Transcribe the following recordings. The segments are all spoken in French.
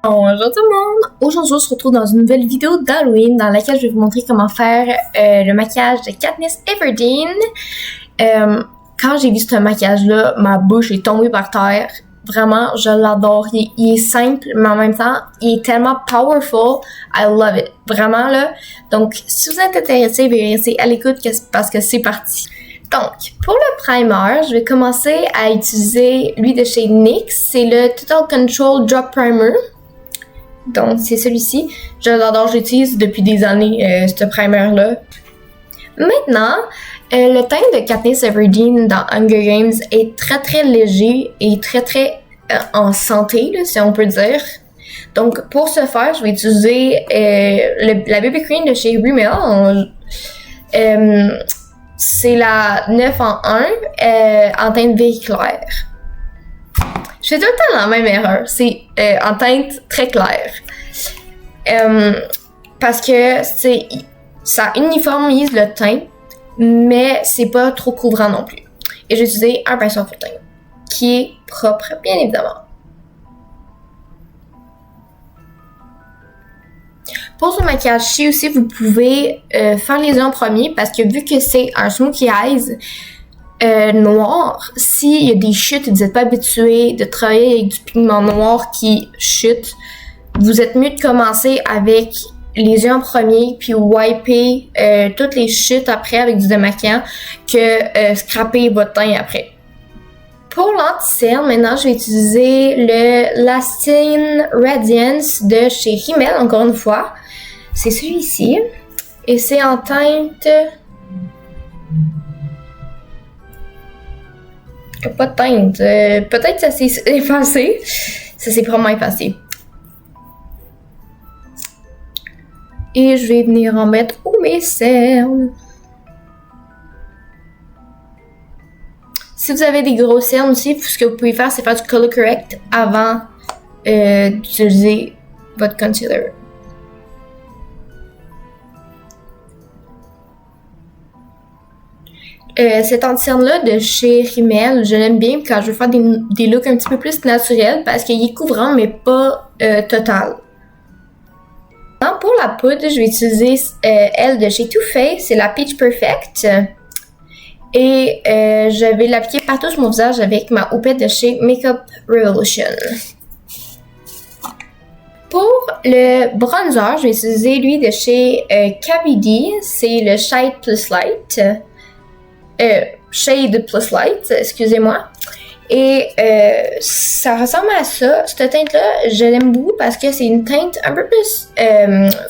Bonjour tout le monde! Aujourd'hui, on se retrouve dans une nouvelle vidéo d'Halloween dans laquelle je vais vous montrer comment faire le maquillage de Katniss Everdeen. Quand j'ai vu ce maquillage-là, ma bouche est tombée par terre. Vraiment, je l'adore. Il est simple, mais en même temps, il est tellement powerful. I love it. Vraiment, là. Donc, si vous êtes intéressé, veuillez rester à l'écoute parce que c'est parti. Donc, pour le primer, je vais commencer à utiliser lui de chez NYX. C'est le Total Control Drop Primer. Donc, c'est celui-ci. Je l'adore, j'utilise depuis des années ce primer-là. Maintenant, le teint de Katniss Everdeen dans Hunger Games est très très léger et très très en santé, là, si on peut dire. Donc, pour ce faire, je vais utiliser la BB Cream de chez Rimmel. C'est la 9 en 1 en teinte vert clair. Je fais tout le temps la même erreur. C'est en teinte très claire. Parce que ça uniformise le teint, mais c'est pas trop couvrant non plus. Et j'ai utilisé un pinceau fond de teint qui est propre, bien évidemment. Pour ce maquillage-ci aussi, vous pouvez faire les yeux en premier parce que vu que c'est un smokey eyes noir, s'il y a des chutes et vous n'êtes pas habitué de travailler avec du pigment noir qui chute, vous êtes mieux de commencer avec les yeux en premier puis wiper toutes les chutes après avec du démaquillant que scraper votre teint après. Pour l'anti-cerne, maintenant, je vais utiliser le Lasting Radiance de chez Rimmel, encore une fois. C'est celui-ci. Et c'est en teinte... Pas de teinte. Peut-être que ça s'est effacé. Ça s'est probablement effacé. Et je vais venir en mettre où mes cernes. Si vous avez des gros cernes aussi, ce que vous pouvez faire, c'est faire du color correct avant d'utiliser votre concealer. Cet anti-cerne-là de chez Rimmel, je l'aime bien quand je veux faire des looks un petit peu plus naturels parce qu'il est couvrant mais pas total. Pour la poudre, je vais utiliser elle de chez Too Faced, c'est la Peach Perfect. Et je vais l'appliquer partout sur mon visage avec ma houppette de chez Makeup Revolution. Pour le bronzer, je vais utiliser lui de chez KVD, c'est le Shade Plus Light. Shade Plus Light, excusez-moi. Et ça ressemble à ça. Cette teinte-là, je l'aime beaucoup parce que c'est une teinte un peu plus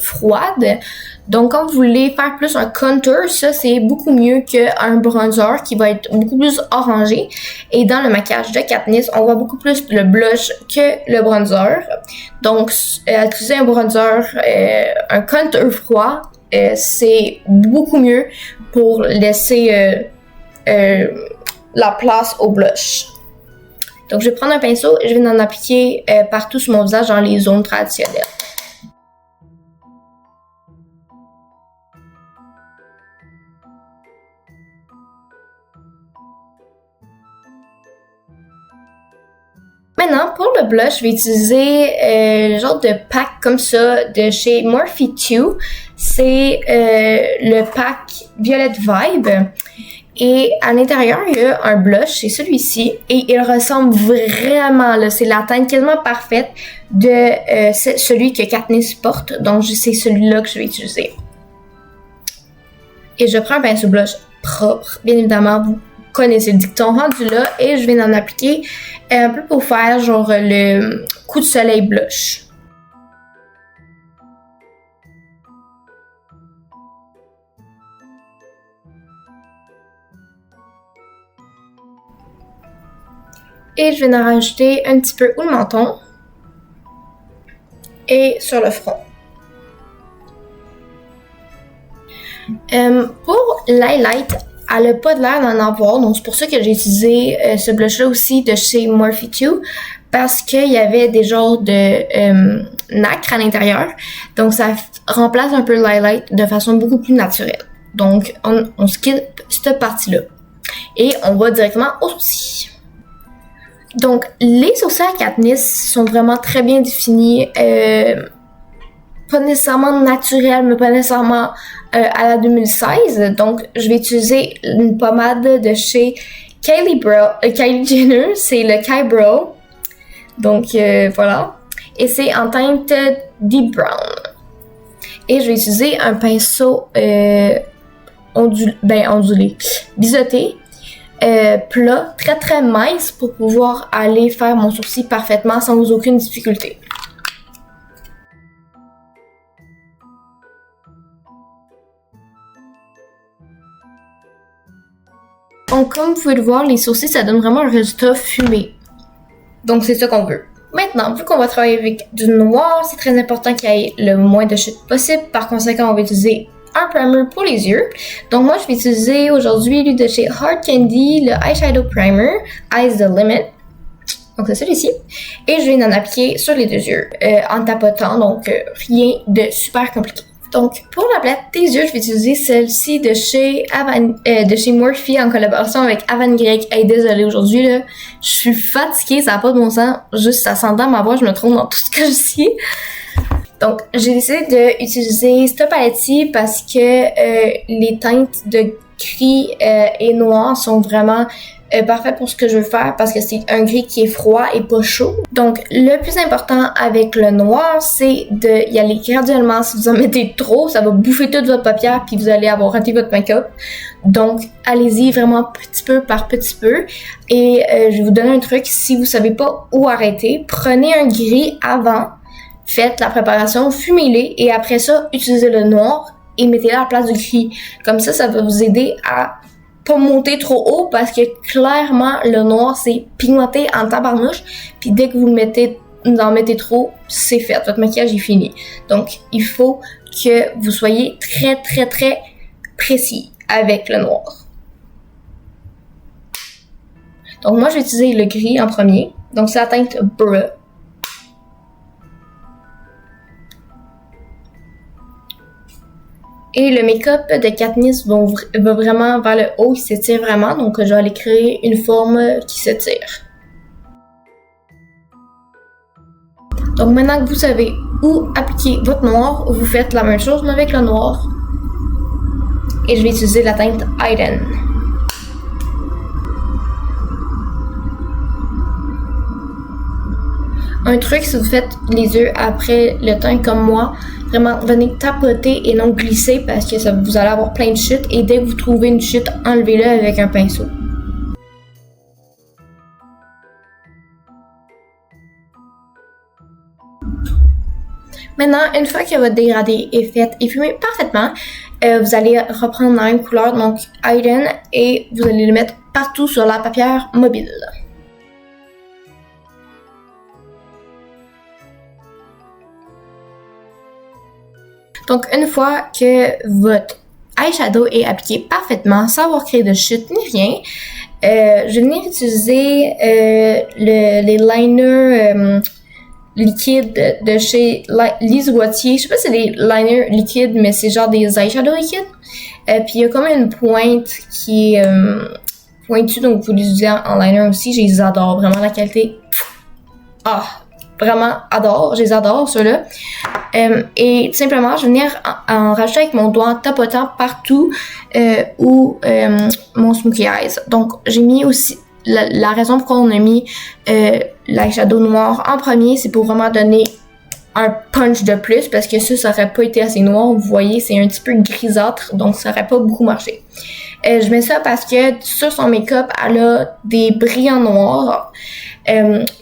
froide. Donc, quand vous voulez faire plus un contour, ça, c'est beaucoup mieux qu'un bronzer qui va être beaucoup plus orangé. Et dans le maquillage de Katniss, on voit beaucoup plus le blush que le bronzer. Donc, utiliser un bronzer, un contour froid, c'est beaucoup mieux pour laisser la place au blush. Donc, je vais prendre un pinceau et je vais en appliquer partout sur mon visage dans les zones traditionnelles. Maintenant, pour le blush, je vais utiliser le genre de pack comme ça de chez Morphe 2. C'est le pack Violet Vibe. Et à l'intérieur, il y a un blush, c'est celui-ci. Et il ressemble vraiment, là, c'est la teinte quasiment parfaite de celui que Katniss porte. Donc, c'est celui-là que je vais utiliser. Et je prends un pinceau blush propre. Bien évidemment, vous connaissez le dicton rendu là. Et je vais en appliquer un peu pour faire genre le coup de soleil blush. Et je vais en rajouter un petit peu au menton et sur le front. Pour l'highlight, elle n'a pas de l'air d'en avoir, donc c'est pour ça que j'ai utilisé ce blush-là aussi de chez Morphe 2 parce qu'il y avait des genres de nacre à l'intérieur, donc ça remplace un peu l'highlight de façon beaucoup plus naturelle. Donc on skip cette partie-là et on va directement au sourcil. Donc, les sourcils à Katniss sont vraiment très bien définis. Pas nécessairement naturels, mais pas nécessairement à la 2016. Donc, je vais utiliser une pommade de chez Kylie Jenner. C'est le Kybrow. Donc, voilà. Et c'est en teinte Deep Brown. Et je vais utiliser un pinceau ondulé, biseauté, plat, très très mince pour pouvoir aller faire mon sourcil parfaitement sans aucune difficulté. Donc comme vous pouvez le voir, les sourcils ça donne vraiment un résultat fumé. Donc c'est ça qu'on veut. Maintenant, vu qu'on va travailler avec du noir, c'est très important qu'il y ait le moins de chutes possible. Par conséquent, on va utiliser un primer pour les yeux. Donc moi, je vais utiliser aujourd'hui lui de chez Hard Candy, le Eyeshadow Primer, Eyes the Limit. Donc c'est celui-ci. Et je vais en appliquer sur les deux yeux en tapotant, donc rien de super compliqué. Donc pour la palette des yeux, je vais utiliser celle-ci de chez Morphe en collaboration avec Avan Greg. Hey, désolée aujourd'hui là, je suis fatiguée, ça n'a pas de bon sens. Juste ça s'entend ma voix, je me trompe dans tout ce que je dis. Donc j'ai décidé d'utiliser cette palette-ci parce que les teintes de gris et noir sont vraiment parfait pour ce que je veux faire parce que c'est un gris qui est froid et pas chaud. Donc le plus important avec le noir, c'est d'y aller graduellement. Si vous en mettez trop, ça va bouffer toute votre paupière puis vous allez avoir raté votre make-up. Donc allez-y vraiment petit peu par petit peu. Et je vais vous donner un truc, si vous savez pas où arrêter, prenez un gris avant, faites la préparation, fumez-les et après ça, utilisez le noir et mettez-le à la place du gris. Comme ça va vous aider à pas monter trop haut parce que clairement le noir c'est pigmenté en tabarnouche puis dès que vous en mettez trop, c'est fait, votre maquillage est fini. Donc il faut que vous soyez très très très précis avec le noir. Donc moi je vais utiliser le gris en premier, donc c'est la teinte Bruh. Et le make-up de Katniss va vraiment vers le haut, il s'étire vraiment, donc je vais aller créer une forme qui s'étire. Donc maintenant que vous savez où appliquer votre noir, vous faites la même chose mais avec le noir. Et je vais utiliser la teinte Iden. Un truc, si vous faites les yeux après le teint comme moi, vraiment venez tapoter et non glisser parce que vous allez avoir plein de chutes et dès que vous trouvez une chute, enlevez-le avec un pinceau. Maintenant, une fois que votre dégradé est fait et fumé parfaitement, vous allez reprendre la même couleur, donc Iden, et vous allez le mettre partout sur la paupière mobile. Donc, une fois que votre eyeshadow est appliqué parfaitement, sans avoir créé de chute ni rien, je vais venir utiliser les liners liquides de chez Lise Wattier. Je sais pas si c'est des liners liquides, mais c'est genre des eyeshadows liquides. Puis il y a comme une pointe qui est pointue, donc vous les utilisez en liner aussi. Je les adore, vraiment la qualité. Vraiment je les adore ceux-là. Et tout simplement, je vais venir en rajouter avec mon doigt en tapotant partout où mon smokey eyes. Donc, j'ai mis aussi, la raison pourquoi on a mis l'eyeshadow noir en premier, c'est pour vraiment donner un punch de plus, parce que ça aurait pas été assez noir. Vous voyez, c'est un petit peu grisâtre, donc ça aurait pas beaucoup marché. Je mets ça parce que sur son make-up, elle a des brillants noirs.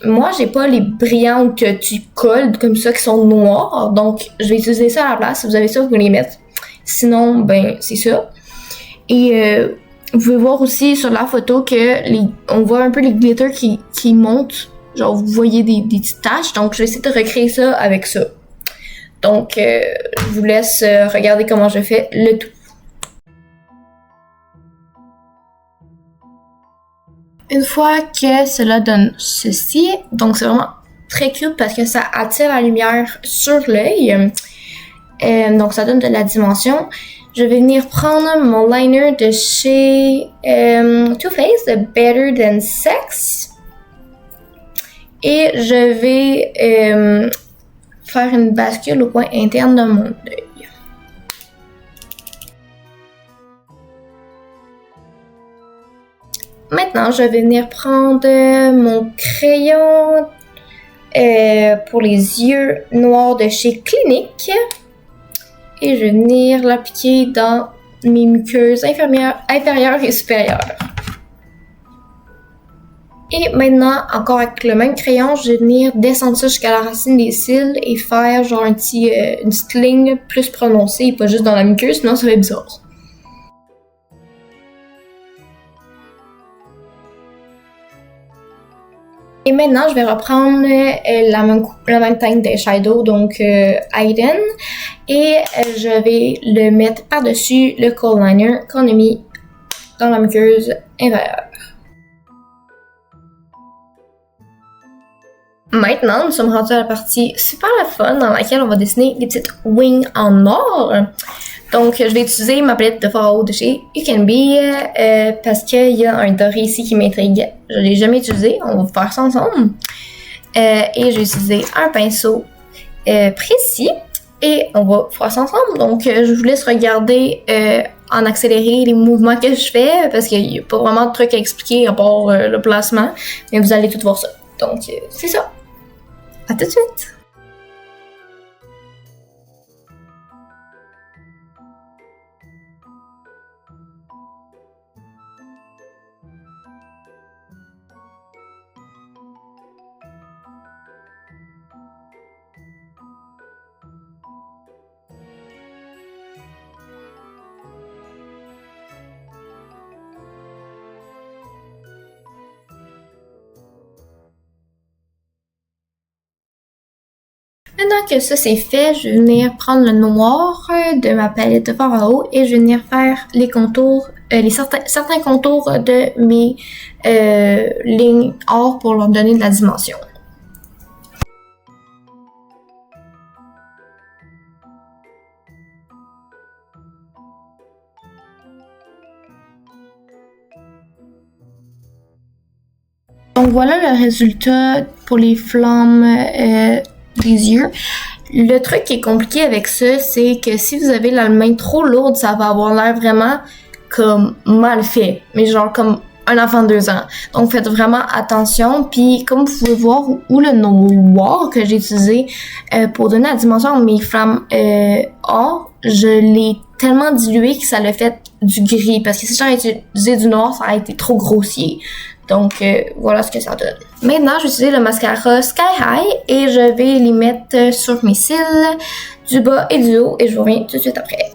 Moi, j'ai pas les brillants que tu colles comme ça qui sont noirs, donc je vais utiliser ça à la place. Si vous avez ça, vous pouvez les mettre. Sinon, ben c'est ça. Et vous pouvez voir aussi sur la photo que on voit un peu les glitters qui montent. Genre, vous voyez des petites taches. Donc, je vais essayer de recréer ça avec ça. Donc, je vous laisse regarder comment je fais le tout. Une fois que cela donne ceci, donc c'est vraiment très cute parce que ça attire la lumière sur l'œil. Donc, ça donne de la dimension. Je vais venir prendre mon liner de chez Too Faced, de Better Than Sex. Et je vais faire une bascule au coin interne de mon œil. Maintenant, je vais venir prendre mon crayon pour les yeux noirs de chez Clinique et je vais venir l'appliquer dans mes muqueuses inférieures et supérieures. Et maintenant, encore avec le même crayon, je vais venir descendre ça jusqu'à la racine des cils et faire genre une petite ligne plus prononcée et pas juste dans la muqueuse, sinon ça va être bizarre. Et maintenant, je vais reprendre la même teinte d'eyeshadow, donc Aiden, et je vais le mettre par-dessus le kohl liner qu'on a mis dans la muqueuse inférieure. Maintenant, nous sommes rendus à la partie super fun dans laquelle on va dessiner des petites wings en or. Donc, je vais utiliser ma palette de fard à eau de chez You Can Be parce qu'il y a un doré ici qui m'intrigue. Je ne l'ai jamais utilisé, on va faire ça ensemble. Et je vais utiliser un pinceau précis et on va faire ça ensemble. Donc, je vous laisse regarder en accéléré les mouvements que je fais parce qu'il n'y a pas vraiment de trucs à expliquer à part le placement. Mais vous allez tout voir ça. Donc, c'est ça. À tout de suite! Maintenant que ça c'est fait, je vais venir prendre le noir de ma palette de fard à eau et je vais venir faire les contours, certains contours de mes lignes or pour leur donner de la dimension. Donc voilà le résultat pour les flammes des yeux. Le truc qui est compliqué avec ça, c'est que si vous avez la main trop lourde, ça va avoir l'air vraiment comme mal fait, mais genre comme un enfant de 2 ans. Donc faites vraiment attention. Puis comme vous pouvez voir, ou le noir que j'ai utilisé pour donner la dimension à mes flammes or, je l'ai tellement dilué que ça l'a fait du gris. Parce que si j'avais utilisé du noir, ça aurait été trop grossier. Donc, voilà ce que ça donne. Maintenant, je vais utiliser le mascara Sky High et je vais les mettre sur mes cils, du bas et du haut et je vous reviens tout de suite après.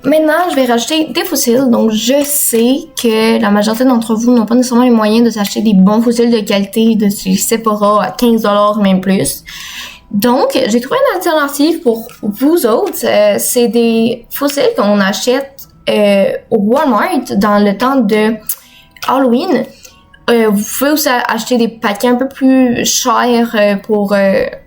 Maintenant, je vais rajouter des faux cils. Donc, je sais que la majorité d'entre vous n'ont pas nécessairement les moyens de s'acheter des bons faux cils de qualité de chez Sephora à 15$, même plus. Donc, j'ai trouvé une alternative pour vous autres. C'est des faux cils qu'on achète au Walmart dans le temps de Halloween. Vous pouvez aussi acheter des paquets un peu plus chers pour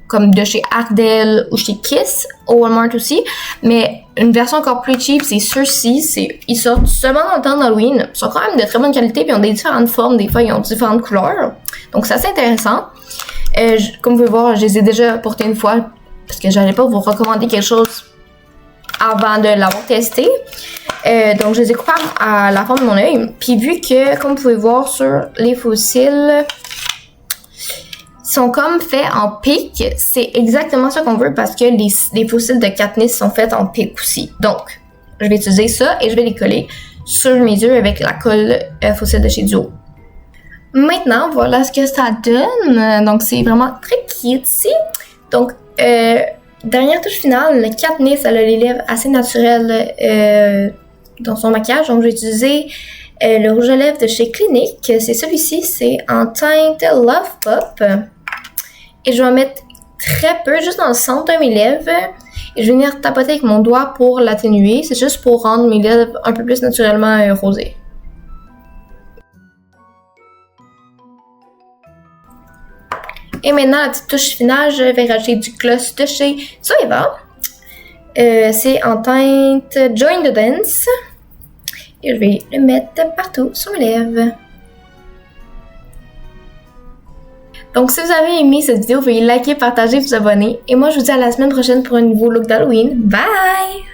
comme de chez Ardell ou chez Kiss au Walmart aussi, mais une version encore plus cheap, c'est ceux-ci, ils sortent seulement dans le temps d'Halloween, ils sont quand même de très bonne qualité puis ils ont des différentes formes, des fois ils ont différentes couleurs, donc c'est assez intéressant. Comme vous pouvez voir, je les ai déjà portés une fois parce que j'allais pas vous recommander quelque chose avant de l'avoir testé. Donc, je les ai coupés à la forme de mon œil. Puis, vu que, comme vous pouvez voir sur les faux cils, sont comme faits en pic, c'est exactement ça qu'on veut parce que les faux cils de Katniss sont faits en pic aussi. Donc, je vais utiliser ça et je vais les coller sur mes yeux avec la colle faux cils de chez Duo. Maintenant, voilà ce que ça donne. Donc, c'est vraiment très cutesy. Donc, dernière touche finale, Katniss, elle a les lèvres assez naturelles dans son maquillage. Donc, je vais utiliser le rouge à lèvres de chez Clinique. C'est celui-ci, c'est en teinte Love Pop. Et je vais en mettre très peu, juste dans le centre de mes lèvres. Et je vais venir tapoter avec mon doigt pour l'atténuer. C'est juste pour rendre mes lèvres un peu plus naturellement rosées. Et maintenant, la petite touche finale, je vais rajouter du gloss de chez Zoeva. C'est en teinte Join the Dance. Et je vais le mettre partout sur mes lèvres. Donc, si vous avez aimé cette vidéo, veuillez liker, partager, vous abonner. Et moi, je vous dis à la semaine prochaine pour un nouveau look d'Halloween. Bye!